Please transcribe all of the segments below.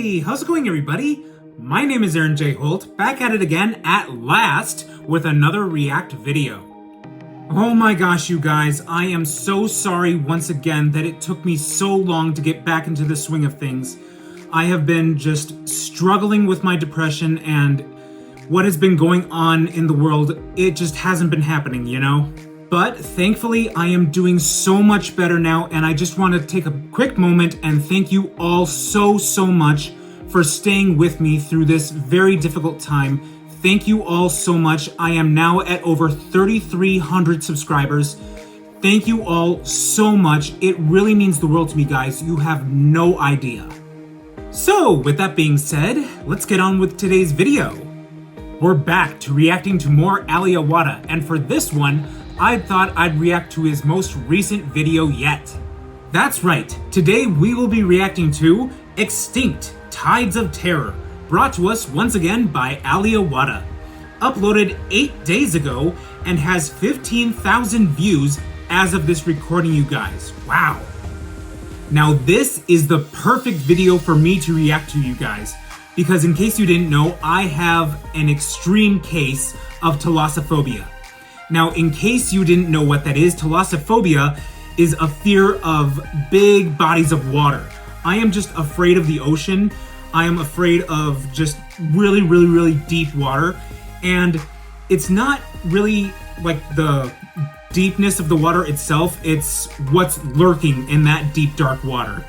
Hey, how's it going, everybody? My name is Aaron J. Holt, back at it again at last with another React video. Oh my gosh, you guys, I am so sorry once again that it took me so long to get back into the swing of things. I have been just struggling with my depression and what has been going on in the world. It just hasn't been happening, you know? But thankfully, I am doing so much better now, and I just want to take a quick moment and thank you all so much for staying with me through this very difficult time. Thank you all so much. I am now at over 3,300 subscribers. Thank you all so much. It really means the world to me, guys. You have no idea. So, with that being said, let's get on with today's video. We're back to reacting to more Ali Awada, and for this one, I thought I'd react to his most recent video yet. That's right, today we will be reacting to Extinct Tides of Terror, brought to us once again by Ali Awada. Uploaded 8 days ago and has 15,000 views as of this recording, you guys. Wow. Now this is the perfect video for me to react to, you guys, because in case you didn't know, I have an extreme case of thalassophobia. Now, in case you didn't know what that is, thalassophobia is a fear of big bodies of water. I am just afraid of the ocean. I am afraid of just really deep water. And it's not really like the deepness of the water itself, it's what's lurking in that deep, dark water.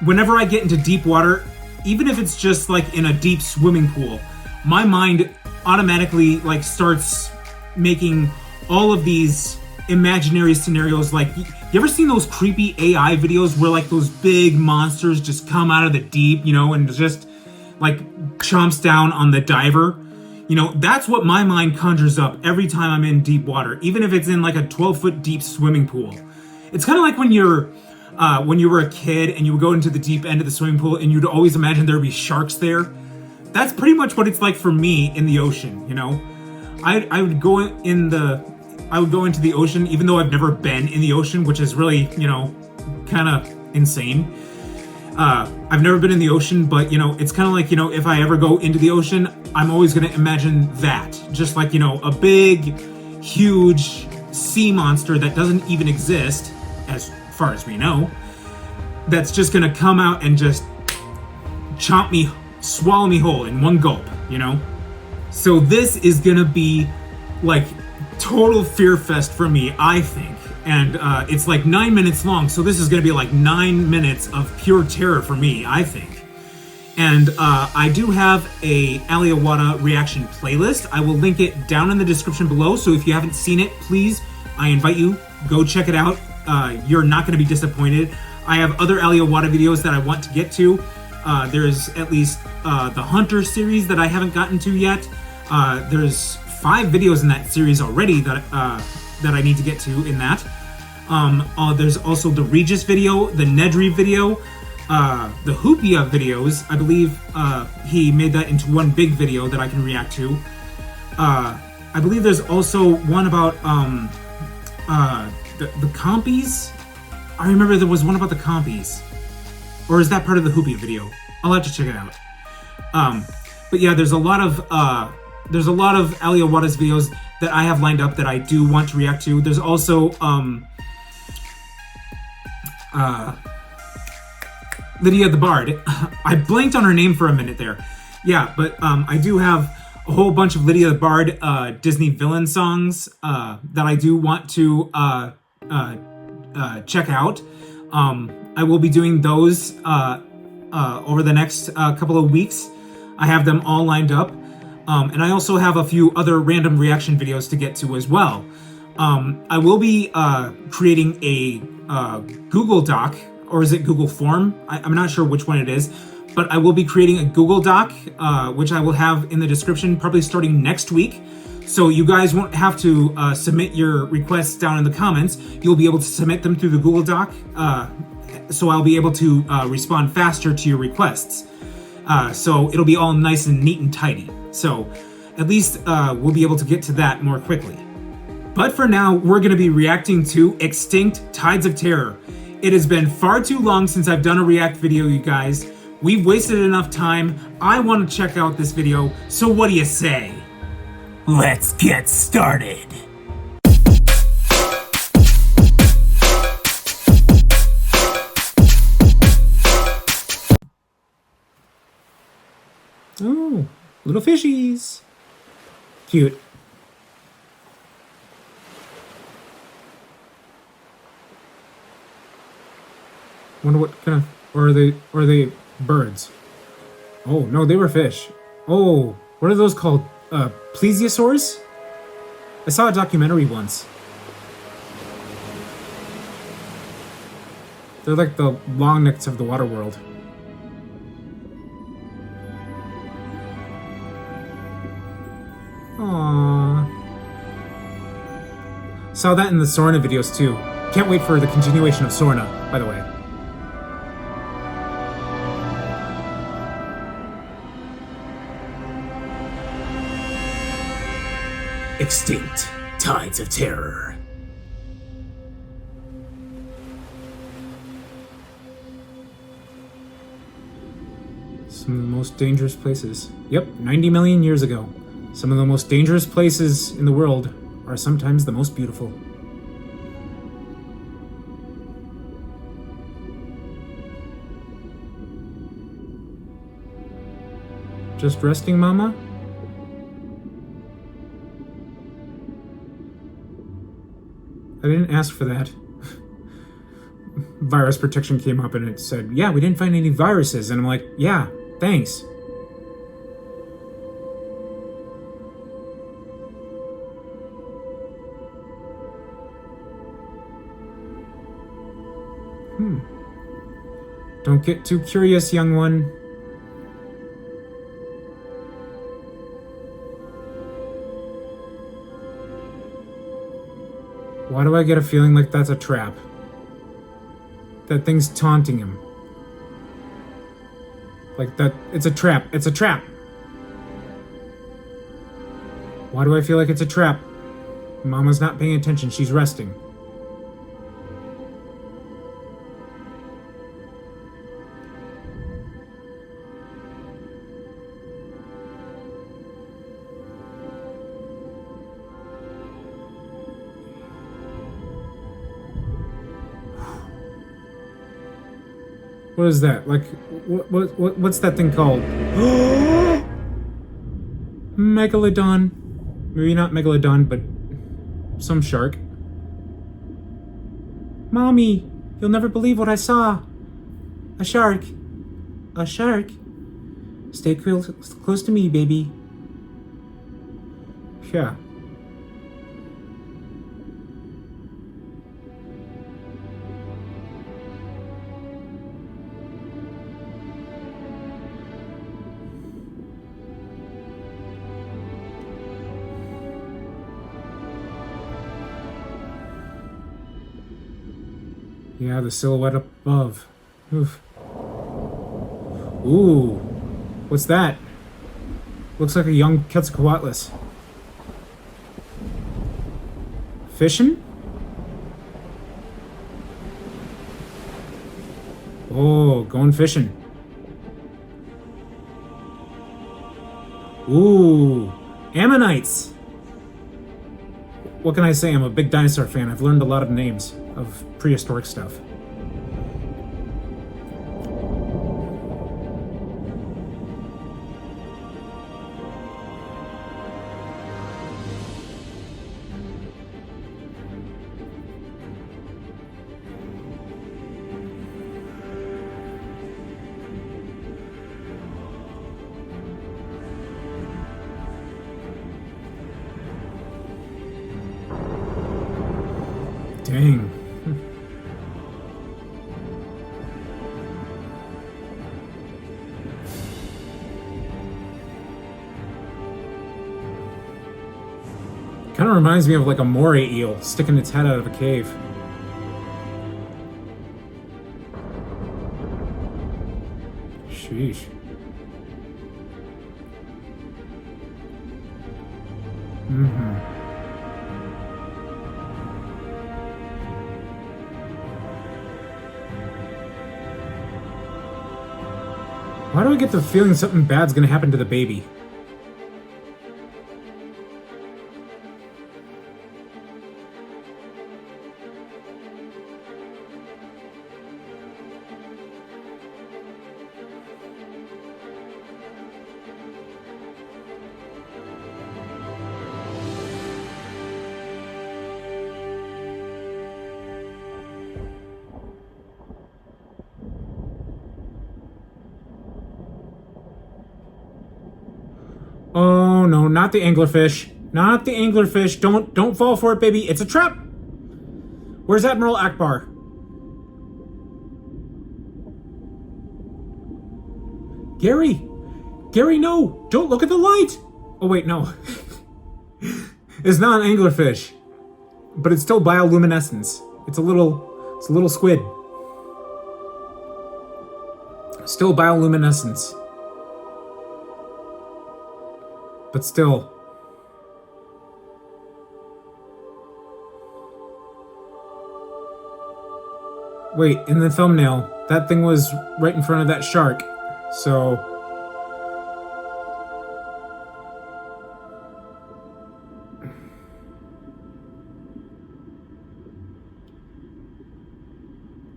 Whenever I get into deep water, even if it's just like in a deep swimming pool, my mind automatically like starts making all of these imaginary scenarios. Like, you ever seen those creepy AI videos where like those big monsters just come out of the deep, you know, and just like chomps down on the diver? You know, that's what my mind conjures up every time I'm in deep water, even if it's in like a 12-foot deep swimming pool. It's kind of like when you were a kid and you would go into the deep end of the swimming pool and you'd always imagine there'd be sharks there. That's pretty much what it's like for me in the ocean, you know? I would go into the ocean, even though I've never been in the ocean, which is really, you know, kind of insane. I've never been in the ocean, but, you know, it's kind of like, you know, if I ever go into the ocean, I'm always going to imagine that. Just like, you know, a big, huge sea monster that doesn't even exist, as far as we know, that's just going to come out and just chomp me, swallow me whole in one gulp, you know? So this is going to be like total fear fest for me, I think. And it's like 9 minutes long, so this is going to be like 9 minutes of pure terror for me, I think. And I do have a Ali Awada reaction playlist. I will link it down in the description below, so if you haven't seen it, please, I invite you, go check it out. You're not going to be disappointed. I have other Ali Awada videos that I want to get to. There's at least the Hunter series that I haven't gotten to yet. There's 5 videos in that series already that I need to get to in that. There's also the Regis video, the Nedry video, the Hoopia videos. I believe he made that into one big video that I can react to. I believe there's also one about the compies. I remember there was one about the compies. Or is that part of the Hoopia video? I'll have to check it out. But yeah, there's a lot of Ali Awada's videos that I have lined up that I do want to react to. There's also Lydia the Bard. I blanked on her name for a minute there. Yeah, but I do have a whole bunch of Lydia the Bard Disney villain songs that I do want to check out. I will be doing those over the next couple of weeks. I have them all lined up. And I also have a few other random reaction videos to get to as well. I will be creating a Google Doc, or is it Google Form? I'm not sure which one it is, but I will be creating a Google Doc, which I will have in the description probably starting next week. So you guys won't have to submit your requests down in the comments. You'll be able to submit them through the Google Doc, so I'll be able to respond faster to your requests. So it'll be all nice and neat and tidy. So at least we'll be able to get to that more quickly. But for now, we're going to be reacting to Extinct Tides of Terror. It has been far too long since I've done a react video, you guys, we've wasted enough time. I want to check out this video, so what do you say? Let's get started. Oh, little fishies. Cute. Wonder what kind of, or are they birds? Oh, no, they were fish. Oh, what are those called? Plesiosaurs? I saw a documentary once. They're like the long necks of the water world. Aww. Saw that in the Sorna videos too. Can't wait for the continuation of Sorna, by the way. Extinct Tides of Terror. Some of the most dangerous places. Yep, 90 million years ago. Some of the most dangerous places in the world are sometimes the most beautiful. Just resting, Mama? I didn't ask for that. Virus protection came up and it said, yeah, we didn't find any viruses. And I'm like, yeah, thanks. Don't get too curious, young one. Why do I get a feeling like that's a trap? That thing's taunting him. Like that, it's a trap, it's a trap! Why do I feel like it's a trap? Mama's not paying attention, she's resting. What is that? Like, what's that thing called? Megalodon. Maybe not Megalodon, but some shark. Mommy, you'll never believe what I saw. A shark. A shark. Stay close to me, baby. Yeah. Yeah, the silhouette above. Oof. Ooh. What's that? Looks like a young Quetzalcoatlus. Fishing? Oh, going fishing. Ooh. Ammonites! What can I say? I'm a big dinosaur fan. I've learned a lot of names of prehistoric stuff. Dang. Kind of reminds me of like a moray eel sticking its head out of a cave. Sheesh. Why do I get the feeling something bad's gonna happen to the baby? Oh no, not the anglerfish. Not the anglerfish. Don't fall for it, baby. It's a trap. Where's Admiral Akbar? Gary! Gary, no! Don't look at the light! Oh wait, no. It's not an anglerfish. But it's still bioluminescence. It's a little squid. Still bioluminescence. But still. Wait, in the thumbnail, that thing was right in front of that shark. So...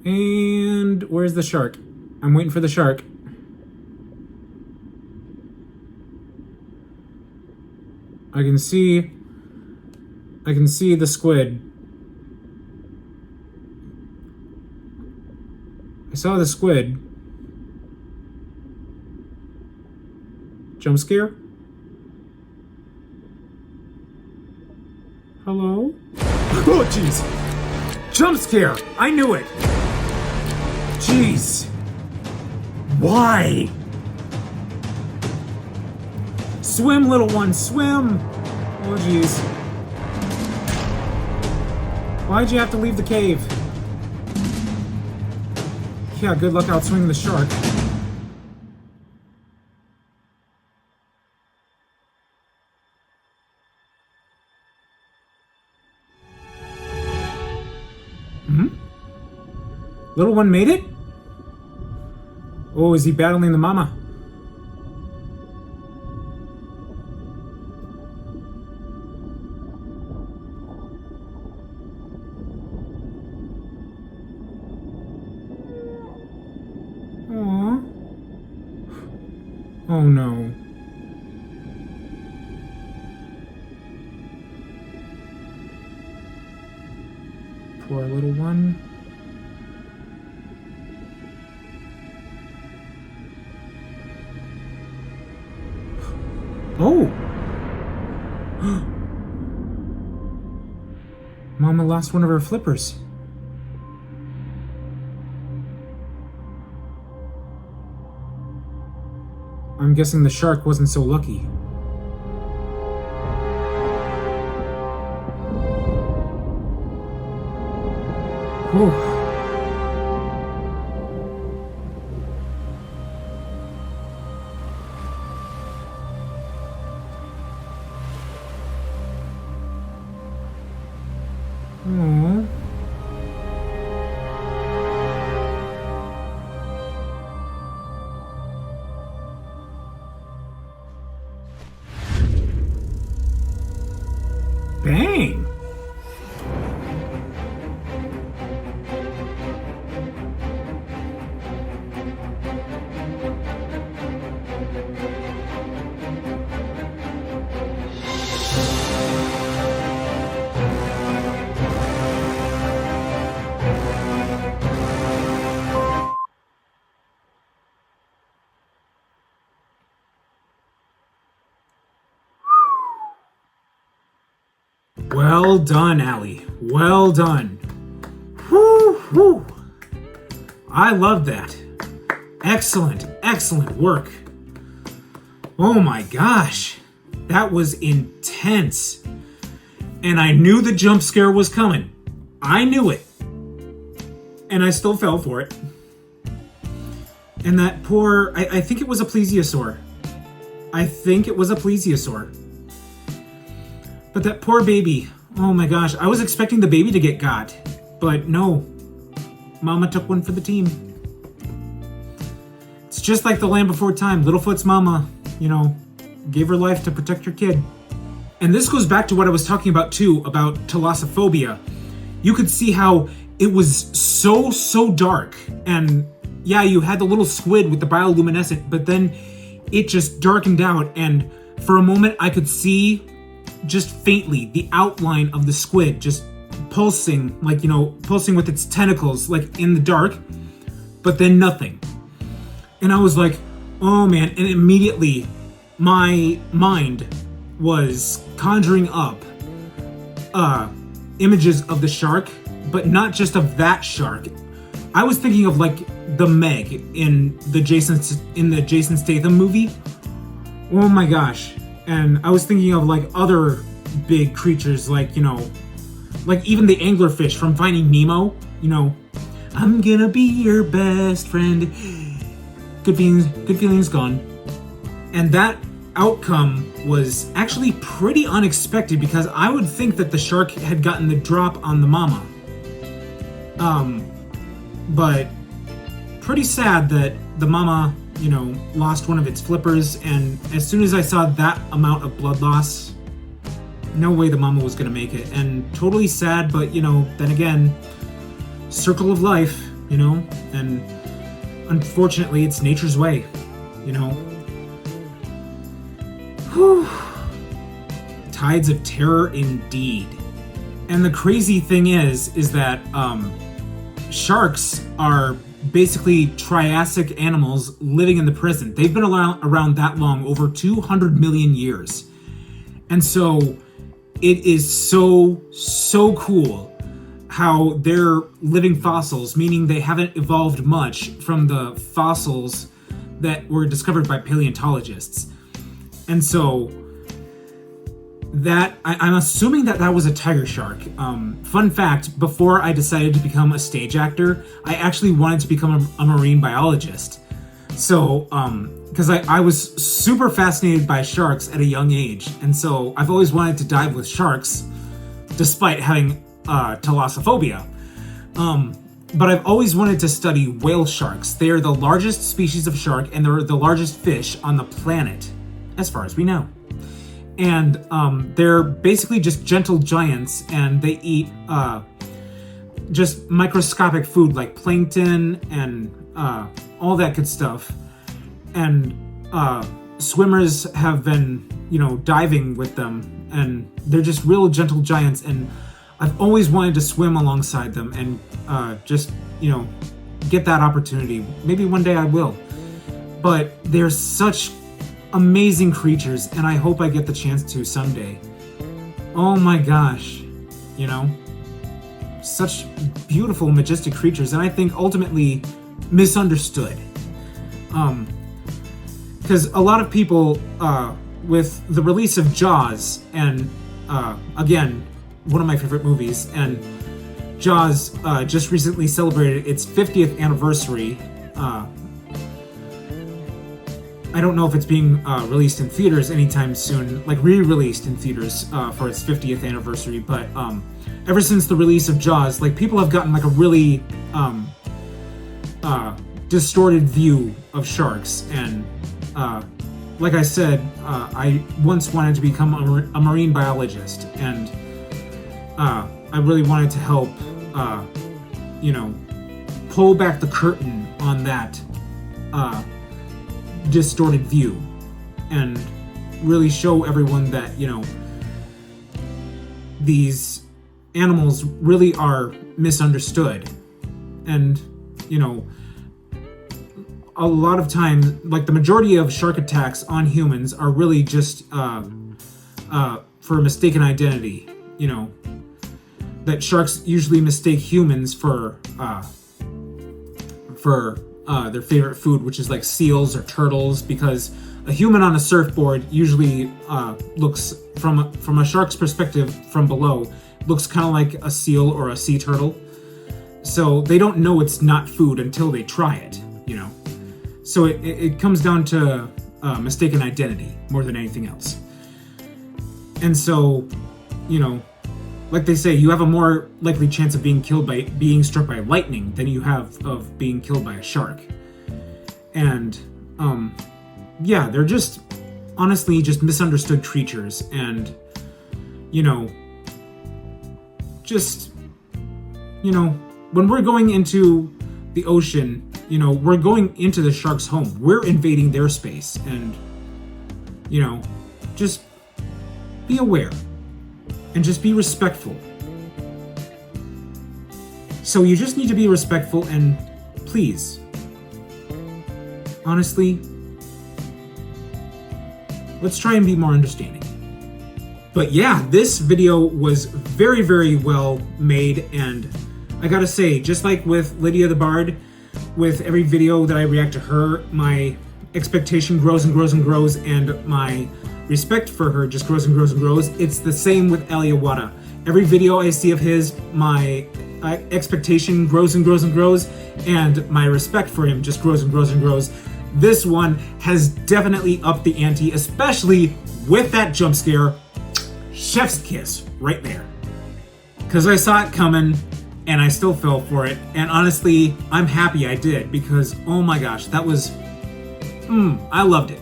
And where's the shark? I'm waiting for the shark. I can see the squid. I saw the squid. Jump scare? Hello? Oh, jeez! Jump scare! I knew it! Jeez! Why? Swim, little one, swim! Oh, jeez. Why'd you have to leave the cave? Yeah, good luck outswinging the shark. Little one made it? Oh, is he battling the mama? Aww. Oh no. Poor little one. Oh! Mama lost one of her flippers. I'm guessing the shark wasn't so lucky. Whew. Aww. Bang! Well done, Allie. Well done. Whew, whew. I love that. Excellent, excellent work. Oh my gosh. That was intense. And I knew the jump scare was coming. I knew it. And I still fell for it. And that poor... I think it was a plesiosaur. I think it was a plesiosaur. But that poor baby, oh my gosh, I was expecting the baby to get got, but no. Mama took one for the team. It's just like the Land Before Time. Littlefoot's mama, gave her life to protect her kid. And this goes back to what I was talking about too, about thalassophobia. You could see how it was so dark. And yeah, you had the little squid with the bioluminescent, but then it just darkened out. And for a moment, I could see just faintly the outline of the squid just pulsing, pulsing with its tentacles, like in the dark, but then nothing. And I was like, oh man. And immediately my mind was conjuring up images of the shark, but not just of that shark. I was thinking of like the Meg in the Jason Statham movie. Oh my gosh. And I was thinking of like other big creatures, like even the anglerfish from Finding Nemo. I'm gonna be your best friend. Good feelings gone. And that outcome was actually pretty unexpected, because I would think that the shark had gotten the drop on the mama. But pretty sad that the mama, lost one of its flippers, and as soon as I saw that amount of blood loss, no way the mama was gonna make it. And totally sad, but then again, circle of life, and unfortunately it's nature's way, Whew. Tides of terror indeed. And the crazy thing is that sharks are basically Triassic animals living in the present. They've been around that long, over 200 million years. And so it is so cool how they're living fossils, meaning they haven't evolved much from the fossils that were discovered by paleontologists. And so that I'm assuming that was a tiger shark. Fun fact, before I decided to become a stage actor, I actually wanted to become a marine biologist. So, because I was super fascinated by sharks at a young age, and so I've always wanted to dive with sharks, despite having thalassophobia. But I've always wanted to study whale sharks. They are the largest species of shark, and they're the largest fish on the planet, as far as we know. And they're basically just gentle giants, and they eat just microscopic food like plankton and all that good stuff. And swimmers have been, diving with them, and they're just real gentle giants. And I've always wanted to swim alongside them and just, get that opportunity. Maybe one day I will. But they're such amazing creatures, and I hope I get the chance to someday. Oh my gosh, such beautiful, majestic creatures, and I think ultimately misunderstood. Because a lot of people, with the release of Jaws, and again, one of my favorite movies, and Jaws just recently celebrated its 50th anniversary. I don't know if it's being released in theaters anytime soon, like re-released in theaters for its 50th anniversary, but ever since the release of Jaws, like, people have gotten like a really distorted view of sharks. And like I said, I once wanted to become a marine biologist, and I really wanted to help, pull back the curtain on that distorted view, and really show everyone that, these animals really are misunderstood. And, a lot of times, like, the majority of shark attacks on humans are really just for mistaken identity. That sharks usually mistake humans for their favorite food, which is like seals or turtles, because a human on a surfboard usually looks, from a shark's perspective from below, looks kind of like a seal or a sea turtle. So they don't know it's not food until they try it, So it comes down to mistaken identity more than anything else. And so, like they say, you have a more likely chance of being killed by being struck by lightning than you have of being killed by a shark. And yeah, they're just honestly just misunderstood creatures, and just when we're going into the ocean, we're going into the shark's home. We're invading their space, and just be aware and just be respectful. So you just need to be respectful, and please, honestly, let's try and be more understanding. But yeah, this video was very, very well made, and I gotta say, just like with Lydia the Bard, with every video that I react to her, my expectation grows and grows and grows, and my respect for her just grows and grows and grows. It's the same with Aliawata. Every video I see of his, my expectation grows and grows and grows, and my respect for him just grows and grows and grows. This one has definitely upped the ante, especially with that jump scare. Chef's kiss right there. Because I saw it coming, and I still fell for it. And honestly, I'm happy I did, because oh my gosh, that was... I loved it.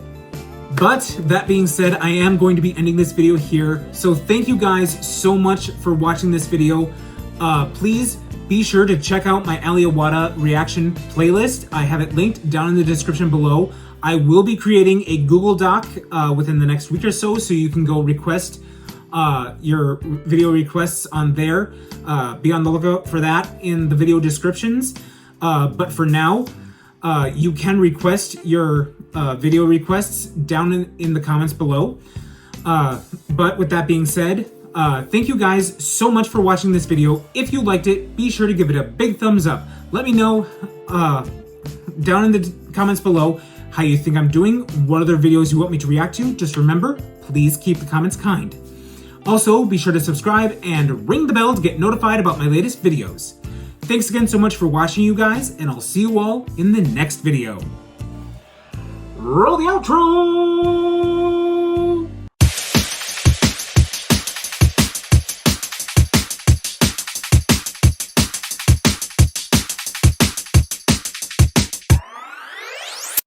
But that being said, I am going to be ending this video here. So thank you guys so much for watching this video. Please be sure to check out my Aliawata reaction playlist. I have it linked down in the description below. I will be creating a Google Doc within the next week or so you can go request your video requests on there. Be on the lookout for that in the video descriptions. But for now, you can request your video requests down in the comments below. But with that being said, thank you guys so much for watching this video. If you liked it, be sure to give it a big thumbs up. Let me know down in the comments below how you think I'm doing, what other videos you want me to react to. Just remember, please keep the comments kind. Also, be sure to subscribe and ring the bell to get notified about my latest videos. Thanks again so much for watching, you guys, and I'll see you all in the next video. Roll the outro!